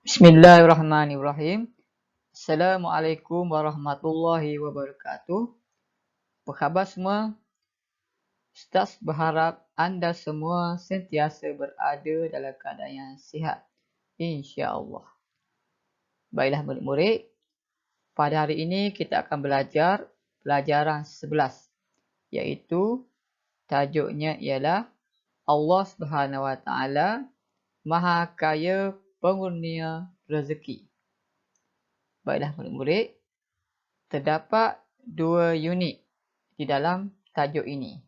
Bismillahirrahmanirrahim. Assalamualaikum warahmatullahi wabarakatuh. Apa khabar semua? Ustaz berharap anda semua sentiasa berada dalam keadaan yang sihat, insya-Allah. Baiklah murid-murid, pada hari ini kita akan belajar pelajaran 11, iaitu tajuknya ialah Allah Subhanahu Wa Taala Maha Kaya Pengurnia Rezeki. Baiklah murid-murid, terdapat 2 unit di dalam tajuk ini.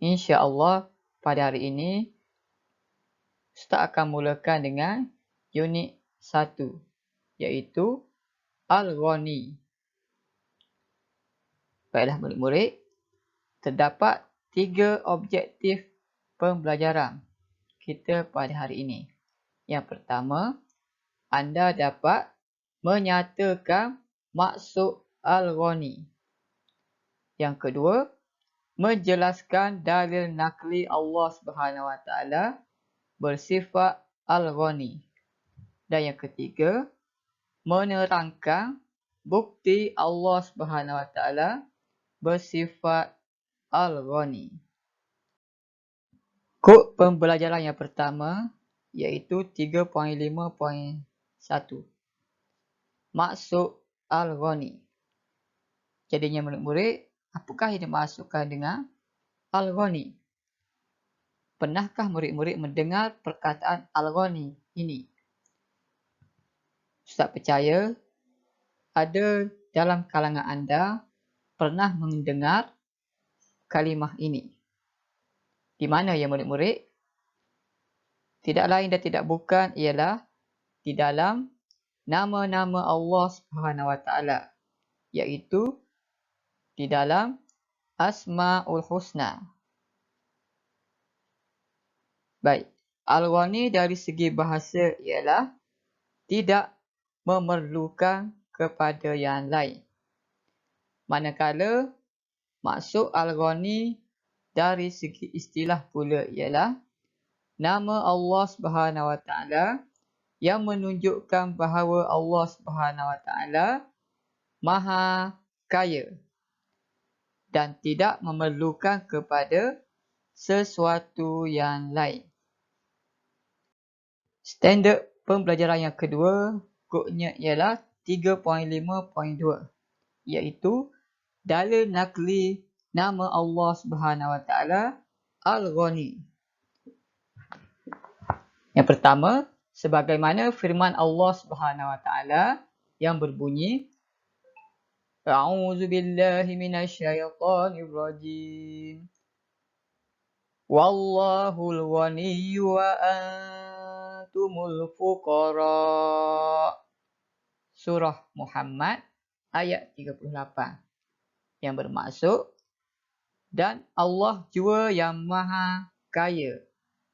Insya-Allah pada hari ini Ustaz akan mulakan dengan unit 1, iaitu Al-Ghani. Baiklah murid-murid, terdapat 3 objektif pembelajaran kita pada hari ini. Yang pertama, anda dapat menyatakan maksud Al-Ghani. Yang kedua, menjelaskan dalil nakli Allah Subhanahu Wa Taala bersifat Al-Ghani. Dan yang ketiga, menerangkan bukti Allah Subhanahu Wa Taala bersifat Al-Ghani. Kod pembelajaran yang pertama iaitu 3.5.1. Maksud Al-Ghani. Jadinya murid-murid, apakah yang dimaksudkan dengan Al-Ghani? Pernahkah murid-murid mendengar perkataan Al-Ghani ini? Ustaz percaya ada dalam kalangan anda pernah mendengar kalimah ini. Di mana ya murid-murid? Tidak lain dan tidak bukan ialah di dalam nama-nama Allah Subhanahu Wa Taala, iaitu di dalam Asmaul Husna. Baik, Al-Ghani dari segi bahasa ialah tidak memerlukan kepada yang lain. Manakala maksud Al-Ghani dari segi istilah pula ialah nama Allah Subhanahu Wa Taala yang menunjukkan bahawa Allah Subhanahu Wa Taala Maha Kaya dan tidak memerlukan kepada sesuatu yang lain. Standard pembelajaran yang kedua, kodnya ialah 3.5.2, iaitu dalil nakli nama Allah Subhanahu Wa Taala Al-Ghani. Yang pertama, sebagaimana firman Allah Subhanahu Wa Taala yang berbunyi, A'udzu billahi minasyaitonir rajim. Wallahul ghaniyyu wa antumul fuqara. Surah Muhammad ayat 38. Yang bermaksud, dan Allah jua yang Maha Kaya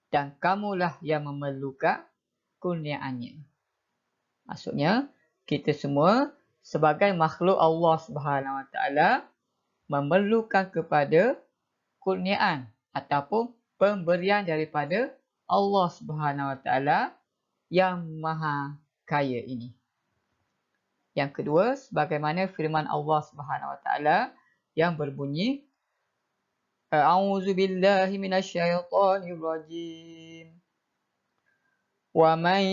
dan kamulah yang memerlukan kurniaannya. Maksudnya, kita semua sebagai makhluk Allah Subhanahu Wa Taala memerlukan kepada kurniaan ataupun pemberian daripada Allah Subhanahu Wa Taala yang Maha Kaya ini. Yang kedua, sebagaimana firman Allah Subhanahu Wa Taala yang berbunyi, A'udzu billahi minasyaitonir rajim. Wa man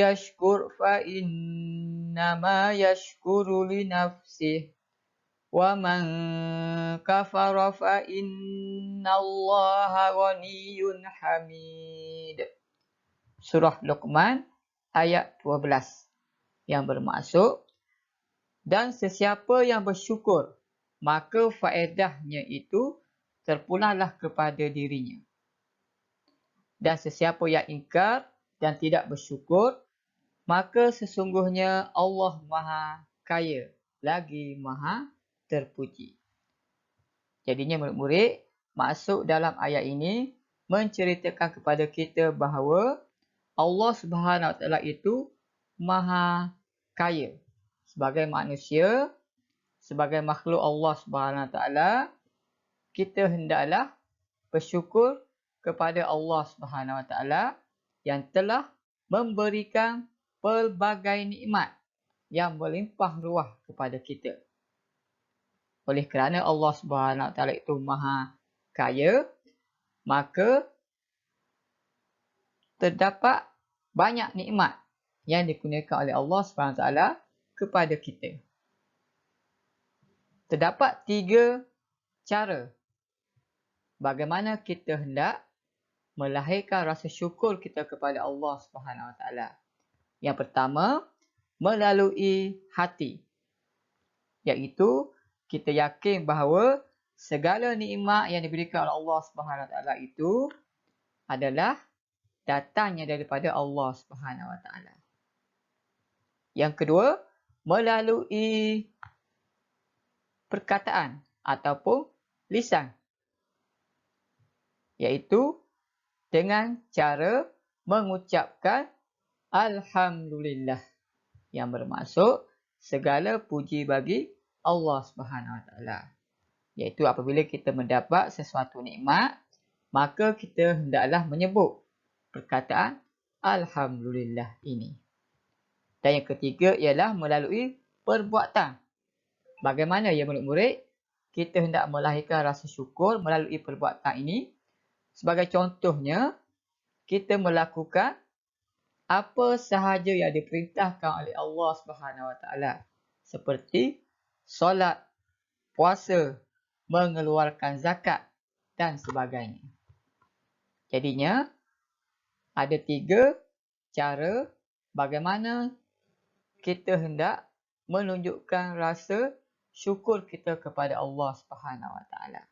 yashkur fa innama yashkuru li nafsihi wa man kafara fa innallaha ghaniyyun hamid. Surah Luqman ayat 12 yang bermaksud, dan sesiapa yang bersyukur maka faedahnya itu terpulanglah kepada dirinya. Dan sesiapa yang ingkar dan tidak bersyukur, maka sesungguhnya Allah Maha Kaya lagi Maha Terpuji. Jadinya murid-murid, maksud dalam ayat ini menceritakan kepada kita bahawa Allah Subhanahu Wa Taala itu Maha Kaya. Sebagai manusia, sebagai makhluk Allah Subhanahu Wa Taala, kita hendaklah bersyukur kepada Allah Subhanahu Wa Taala yang telah memberikan pelbagai nikmat yang berlimpah ruah kepada kita. Oleh kerana Allah Subhanahu Wa Taala itu Maha Kaya, maka terdapat banyak nikmat yang dikurniakan oleh Allah Subhanahu Wa Taala kepada kita. Terdapat 3 cara bagaimana kita hendak melahirkan rasa syukur kita kepada Allah Subhanahu Wa Taala. Yang pertama, melalui hati, iaitu kita yakin bahawa segala nikmat yang diberikan oleh Allah Subhanahu Wa Taala itu adalah datangnya daripada Allah Subhanahu Wa Taala. Yang kedua, melalui perkataan ataupun lisan, iaitu dengan cara mengucapkan Alhamdulillah, yang bermaksud segala puji bagi Allah Subhanahu Wa Taala. Iaitu apabila kita mendapat sesuatu nikmat, maka kita hendaklah menyebut perkataan Alhamdulillah ini. Dan yang ketiga ialah melalui perbuatan. Bagaimana ya murid-murid? Kita hendak melahirkan rasa syukur melalui perbuatan ini. Sebagai contohnya, kita melakukan apa sahaja yang diperintahkan oleh Allah Subhanahu Wa Taala, seperti solat, puasa, mengeluarkan zakat dan sebagainya. Jadinya ada 3 cara bagaimana kita hendak menunjukkan rasa syukur kita kepada Allah Subhanahu Wa Taala.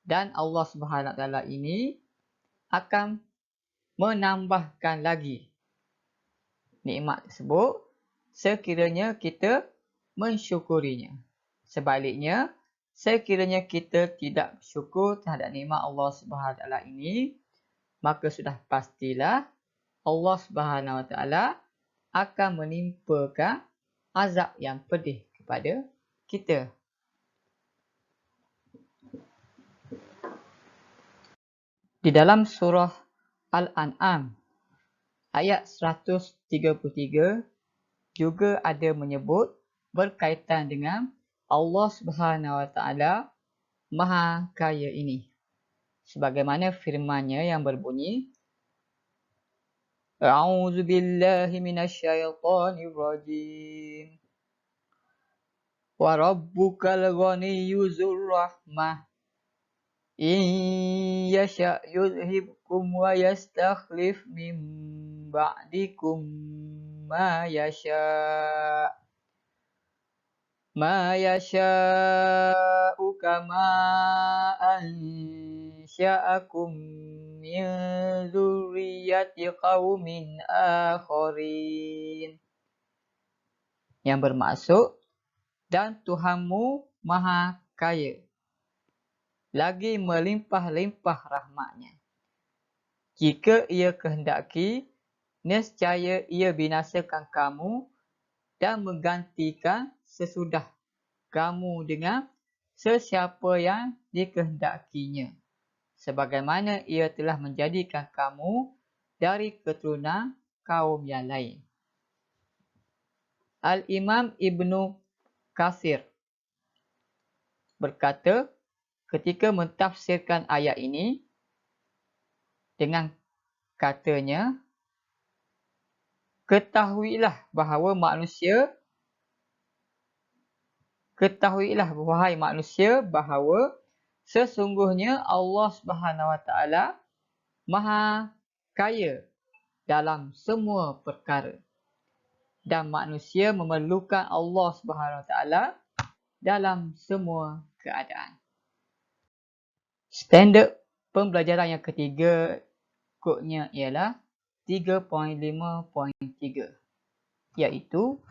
Dan Allah Subhanahu Wa Taala ini akan menambahkan lagi nikmat tersebut sekiranya kita mensyukurinya. Sebaliknya, sekiranya kita tidak bersyukur terhadap nikmat Allah Subhanahu Wa Taala ini, maka sudah pastilah Allah Subhanahu Wa Taala akan menimpakan azab yang pedih kepada kita. Di dalam surah Al-An'am ayat 133 juga ada menyebut berkaitan dengan Allah Subhanahu Wa Taala Maha Kaya ini. Sebagaimana firman-Nya yang berbunyi, A'udzu billahi minasyaitonir rajim. Wa rabbukal ghaniyyu dzur rahmah. In yasha' yudhibkum wa yastakhlif min ba'dikum ma yasha' kama ansha'akum min dzurriyyati qaumin akharin. Yang bermaksud, dan Tuhanmu Maha Kaya, lagi melimpah-limpah rahmat-Nya. Jika Ia kehendaki, nescaya Ia binasakan kamu dan menggantikan sesudah kamu dengan sesiapa yang dikehendakinya, sebagaimana Ia telah menjadikan kamu dari keturunan kaum yang lain. Al-Imam Ibnu Katsir berkata ketika mentafsirkan ayat ini dengan katanya, ketahuilah wahai manusia bahawa sesungguhnya Allah Subhanahu Wa Taala Maha Kaya dalam semua perkara, dan manusia memerlukan Allah Subhanahu Wa Taala dalam semua keadaan. Standard pembelajaran yang ketiga kodnya ialah 3.5.3, iaitu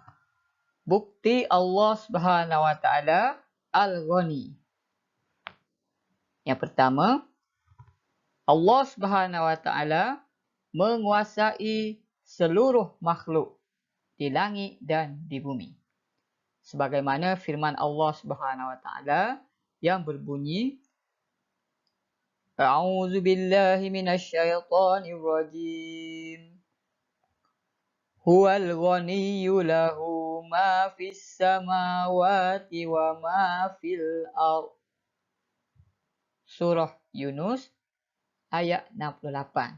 bukti Allah Subhanahu Wa Taala Al-Ghani. Yang pertama, Allah Subhanahu Wa Taala menguasai seluruh makhluk di langit dan di bumi. Sebagaimana firman Allah Subhanahu Wa Taala yang berbunyi, A'udzu billahi minasyaitonir rajim. Huwal ghaniyyu lahu ma fis samawati wa ma fil ardh. Surah Yunus ayat 68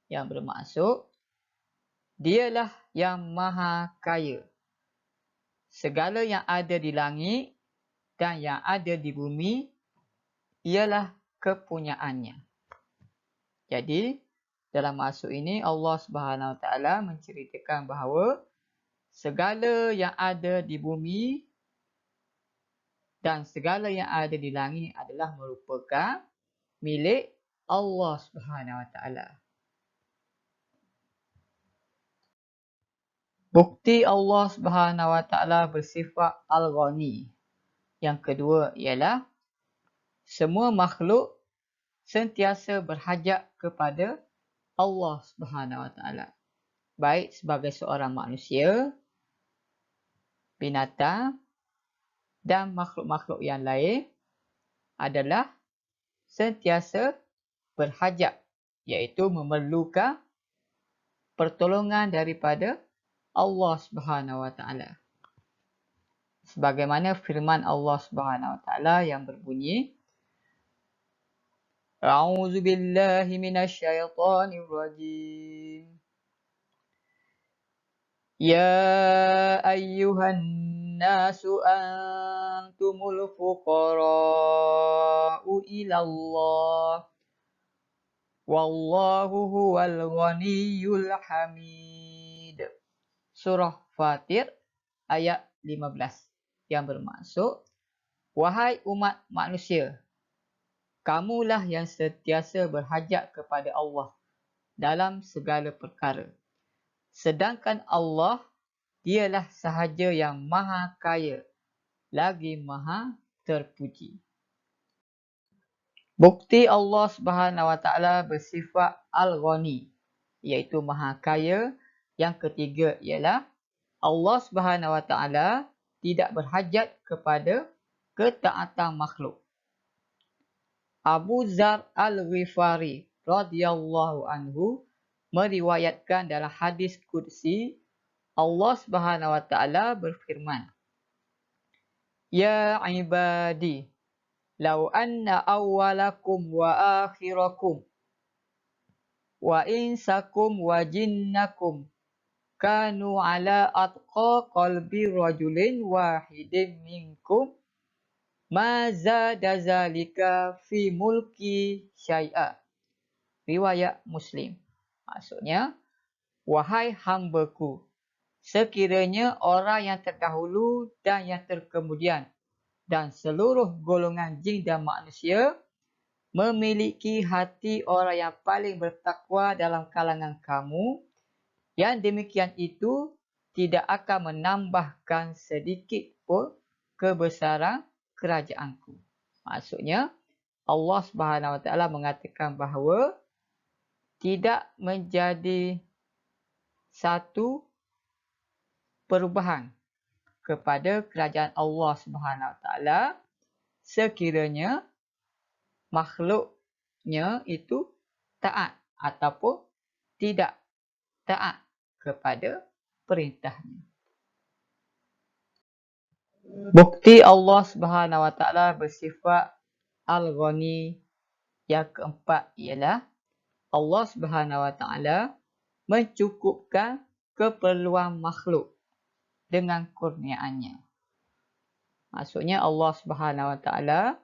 yang bermaksud Dialah yang maha kaya. Segala yang ada di langit dan yang ada di bumi ialah kepunyaannya. Jadi, dalam maksud ini Allah Subhanahu Wa Taala menceritakan bahawa segala yang ada di bumi dan segala yang ada di langit adalah merupakan milik Allah Subhanahu Wa Taala. Bukti Allah Subhanahu Wa Taala bersifat Al-Ghani. Yang kedua ialah semua makhluk sentiasa berhajat kepada Allah Subhanahu Wa Taala. Baik sebagai seorang manusia, binatang dan makhluk-makhluk yang lain adalah sentiasa berhajat, iaitu memerlukan pertolongan daripada Allah Subhanahu Wa Taala. Sebagaimana firman Allah Subhanahu Wa Taala yang berbunyi, A'udzu billahi minasyaitonir rajim. Ya ayyuhan nasu antumul fuqara'u ilallah wallahu huwal ghaniyyul hamid. Surah Fatir ayat 15 yang bermaksud, wahai umat manusia, kamulah yang sentiasa berhajat kepada Allah dalam segala perkara. Sedangkan Allah, dialah sahaja yang maha kaya, lagi maha terpuji. Bukti Allah Subhanahu Wa Taala bersifat Al-Ghani, iaitu maha kaya. Yang ketiga ialah Allah Subhanahu Wa Taala tidak berhajat kepada ketaatan makhluk. Abu Dzar Al-Ghifari radhiyallahu anhu meriwayatkan dalam hadis qudsi Allah Subhanahu Wa Taala berfirman, Ya ibadi, law anna awwalakum wa akhirakum wa insakum wa jinnakum kanu ala atqa qalbi rajulin wahidin minkum ma zada zalika fi mulki syai'a. Riwayat Muslim. Maksudnya, wahai hamba-Ku, sekiranya orang yang terdahulu dan yang terkemudian dan seluruh golongan jin dan manusia memiliki hati orang yang paling bertakwa dalam kalangan kamu, yang demikian itu tidak akan menambahkan sedikit pun kebesaran kerajaanku. Maksudnya, Allah Subhanahu Wa Taala mengatakan bahawa tidak menjadi satu perubahan kepada kerajaan Allah Subhanahu Wa Taala sekiranya makhluknya itu taat ataupun tidak taat kepada perintahnya. Bukti Allah Subhanahu Wa Taala bersifat Al-Ghani yang keempat ialah Allah Subhanahu Wa Taala mencukupkan keperluan makhluk dengan kurniaannya. Maksudnya Allah Subhanahu Wa Taala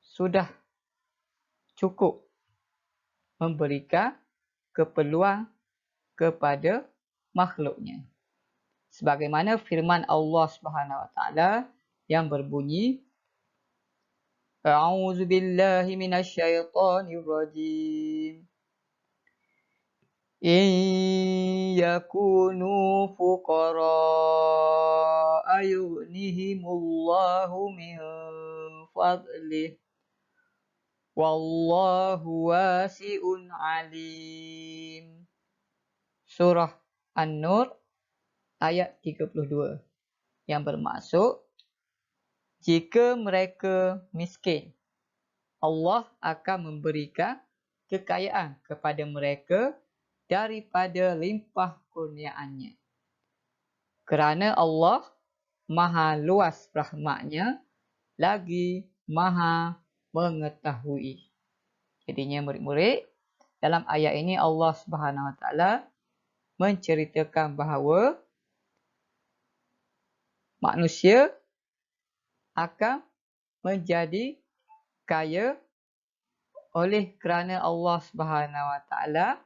sudah cukup memberikan keperluan kepada makhluknya. Sebagaimana firman Allah Subhanahu Wa Taala yang berbunyi, A'udzu billahi minasyaitonir rajim. In yakunu fuqara yughnihimullahu min fadlih wallahu wasi'un alim. Surah An-Nur ayat 32 yang bermaksud, jika mereka miskin, Allah akan memberikan kekayaan kepada mereka daripada limpah kurniaannya. Kerana Allah maha luas rahmatnya, lagi maha mengetahui. Jadinya murid-murid, dalam ayat ini Allah Subhanahu Wa Taala menceritakan bahawa manusia akan menjadi kaya oleh kerana Allah Subhanahu Wa Taala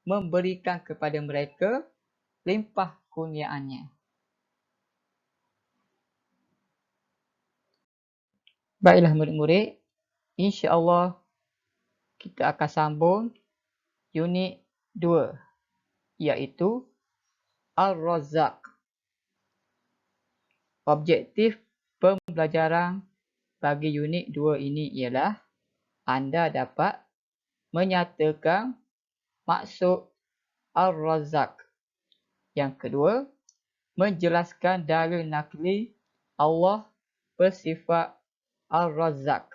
memberikan kepada mereka limpah kurniaannya. Baiklah murid-murid, insya-Allah kita akan sambung unit 2 iaitu Ar-Razzaq. Objektif pembelajaran bagi unit 2 ini ialah anda dapat menyatakan maksud Ar-Razzaq. Yang kedua, menjelaskan dalil nakli Allah bersifat Ar-Razzaq.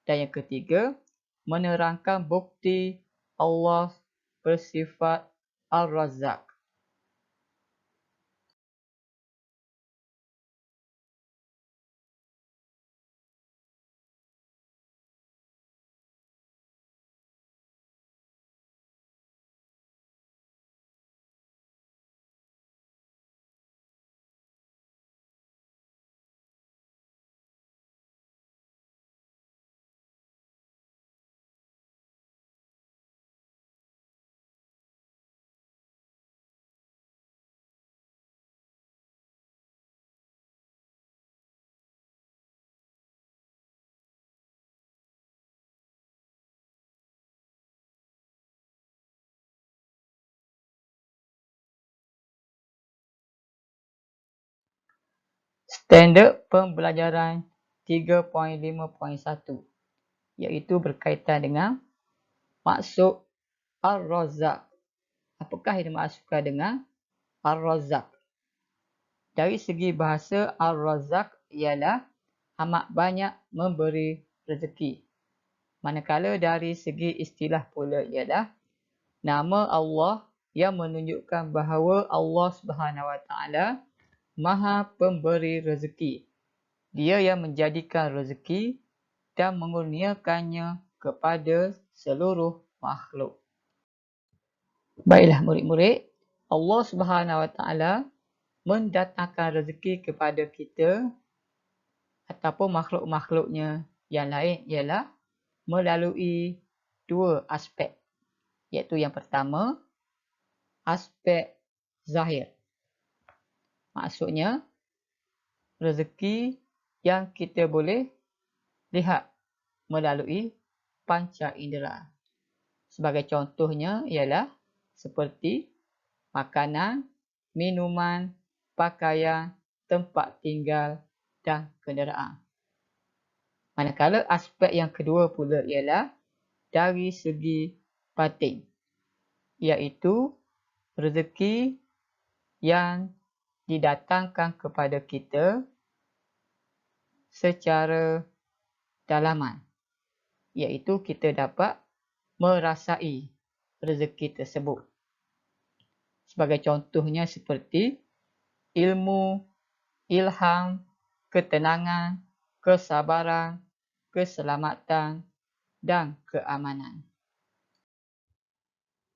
Dan yang ketiga, menerangkan bukti Allah bersifat Ar-Razzaq. Standard pembelajaran 3.5.1 iaitu berkaitan dengan maksud Ar-Razzaq. Apakah yang dimaksudkan dengan Ar-Razzaq? Dari segi bahasa, Ar-Razzaq ialah amat banyak memberi rezeki. Manakala dari segi istilah pula ialah nama Allah yang menunjukkan bahawa Allah Subhanahu Wa Taala Maha Pemberi Rezeki. Dia yang menjadikan rezeki dan mengurniakannya kepada seluruh makhluk. Baiklah murid-murid, Allah Subhanahu Wa Taala mendatangkan rezeki kepada kita ataupun makhluk-makhluknya yang lain ialah melalui dua aspek. Iaitu yang pertama, aspek zahir. Maksudnya, rezeki yang kita boleh lihat melalui panca indera. Sebagai contohnya ialah seperti makanan, minuman, pakaian, tempat tinggal dan kenderaan. Manakala aspek yang kedua pula ialah dari segi batin, iaitu rezeki yang didatangkan kepada kita secara dalaman, iaitu kita dapat merasai rezeki tersebut. Sebagai contohnya seperti ilmu, ilham, ketenangan, kesabaran, keselamatan dan keamanan.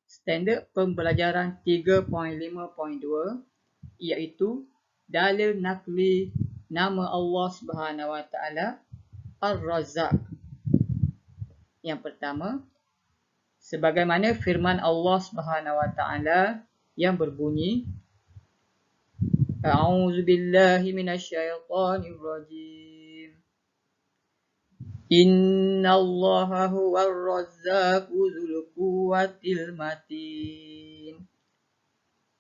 Standard pembelajaran 3.5.2 iaitu dalil nakli nama Allah Subhanahu Wa Taala Ar-Razzaq. Yang pertama, sebagaimana firman Allah Subhanahu Wa Taala yang berbunyi, A'udzubillahi minasyaitonirrajim. Innallaha huwar razzaqu dzul quwwatil matin.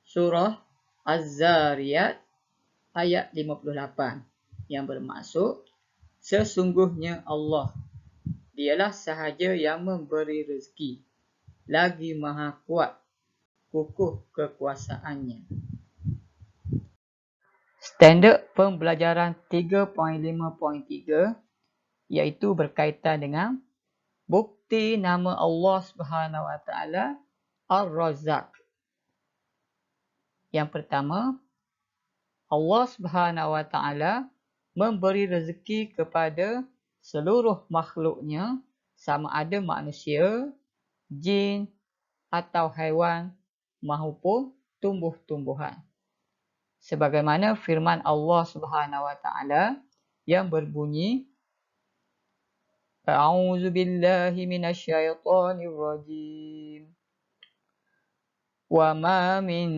Surah Az-Zariyat ayat 58 yang bermaksud sesungguhnya Allah dialah sahaja yang memberi rezeki, lagi maha kuat kukuh kekuasaannya. Standard pembelajaran 3.5.3 iaitu berkaitan dengan bukti nama Allah Subhanahu Wa Taala Ar-Razzaq. Yang pertama, Allah Subhanahu Wa Taala memberi rezeki kepada seluruh makhluknya, sama ada manusia, jin atau haiwan maupun tumbuh-tumbuhan. Sebagaimana firman Allah Subhanahu Wa Taala yang berbunyi, A'udzu billahi minasyaitonir rajim. Wa ma min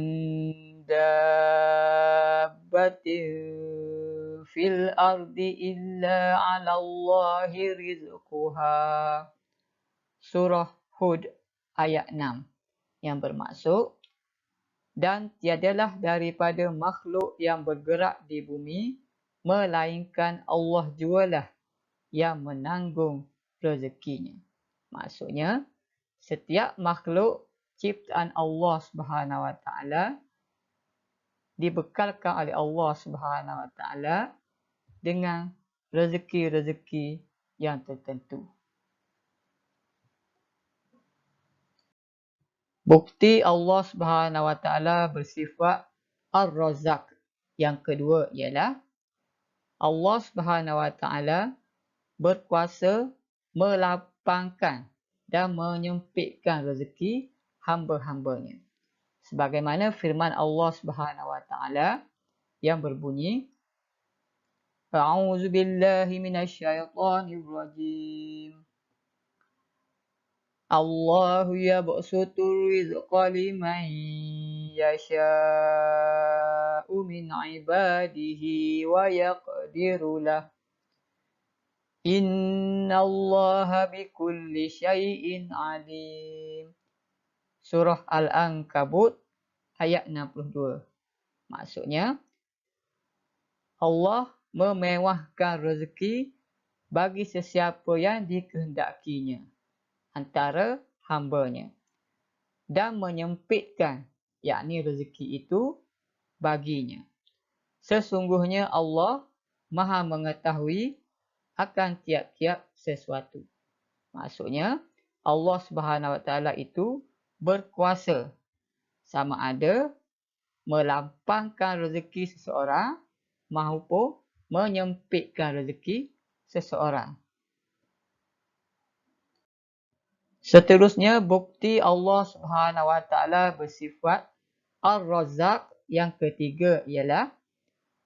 dabbatin fil ardi illa 'ala Allahi rizquha. Surah Hud ayat 6 yang bermaksud, dan tiadalah daripada makhluk yang bergerak di bumi melainkan Allah jualah yang menanggung rezekinya. Maksudnya, setiap makhluk ciptaan Allah Subhanahu Wa Taala dibekalkan oleh Allah Subhanahu Wa Taala dengan rezeki-rezeki yang tertentu. Bukti Allah Subhanahu Wa Taala bersifat Ar-Razzaq. Yang kedua ialah Allah Subhanahu Wa Taala berkuasa melapangkan dan menyempitkan rezeki hamba-hambanya. Sebagaimana firman Allah Subhanahu Wa Taala yang berbunyi, A'udzu billahi minasyaitonir rajim. Allahu yabsutur rizqa liman yasha'u min ibadihi wa yaqdiru lah. Innallaha bikulli syai'in alim. Surah Al-Ankabut ayat 62. Maksudnya, Allah memewahkan rezeki bagi sesiapa yang dikehendakinya antara hambanya dan menyempitkan, yakni rezeki itu baginya. Sesungguhnya Allah Maha mengetahui akan tiap-tiap sesuatu. Maksudnya, Allah Subhanahu Wa Taala itu berkuasa sama ada melampangkan rezeki seseorang maupun menyempitkan rezeki seseorang. Seterusnya, bukti Allah Subhanahu Wa Taala bersifat Ar-Razzaq yang ketiga ialah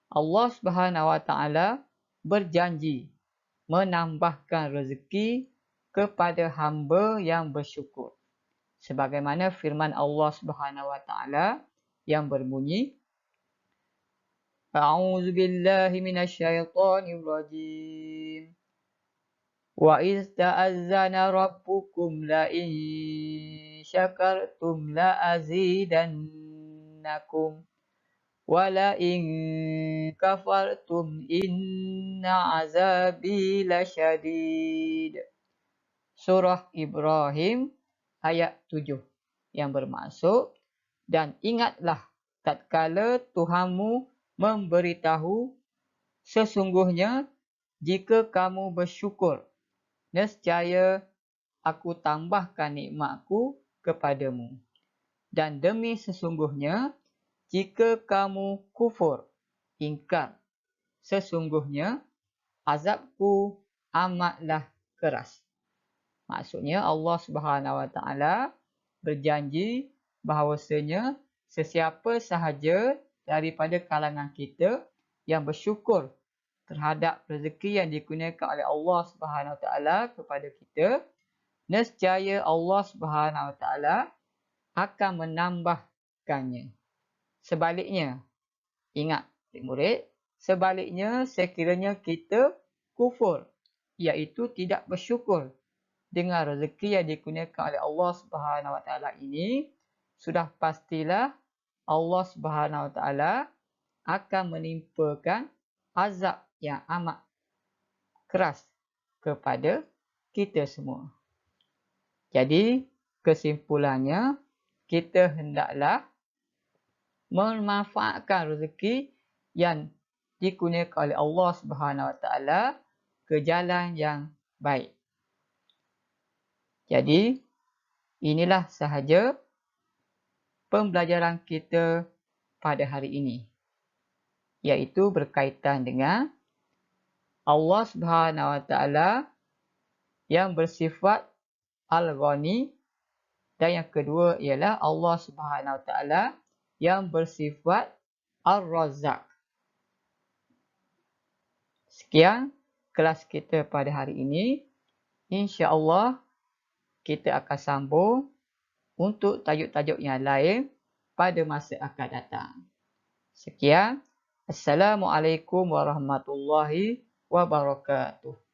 Allah Subhanahu Wa Taala berjanji menambahkan rezeki kepada hamba yang bersyukur. Sebagaimana firman Allah Subhanahu Wa Taala yang berbunyi, A'udzu billahi minasyaitonir rajim. Wa iz ta'azzana rabbukum la in syakartum la azidannakum wa la in kafartum inna azabi lasyadid. Surah Ibrahim ayat 7 yang bermaksud, dan ingatlah tatkala Tuhanmu memberitahu, sesungguhnya jika kamu bersyukur, nescaya aku tambahkan nikmatku kepadamu. Dan demi sesungguhnya, jika kamu kufur, ingkar, sesungguhnya azabku amatlah keras. Maksudnya Allah Subhanahu Wa Taala berjanji bahawasanya sesiapa sahaja daripada kalangan kita yang bersyukur terhadap rezeki yang dikurniakan oleh Allah Subhanahu Wa Taala kepada kita, nescaya Allah Subhanahu Wa Taala akan menambahkannya. Sebaliknya, ingat murid, sebaliknya sekiranya kita kufur, iaitu tidak bersyukur dengan rezeki yang dikurniakan oleh Allah Subhanahu Wa Taala ini, sudah pastilah Allah Subhanahu Wa Taala akan menimpakan azab yang amat keras kepada kita semua. Jadi, kesimpulannya, kita hendaklah memanfaatkan rezeki yang dikurniakan oleh Allah Subhanahu Wa Taala ke jalan yang baik. Jadi, inilah sahaja pembelajaran kita pada hari ini, iaitu berkaitan dengan Allah Subhanahu Wa Taala yang bersifat Al-Ghani, dan yang kedua ialah Allah Subhanahu Wa Taala yang bersifat Ar-Razzaq. Sekian kelas kita pada hari ini. Insya-Allah kita akan sambung untuk tajuk-tajuk yang lain pada masa akan datang. Sekian. Assalamualaikum warahmatullahi wabarakatuh.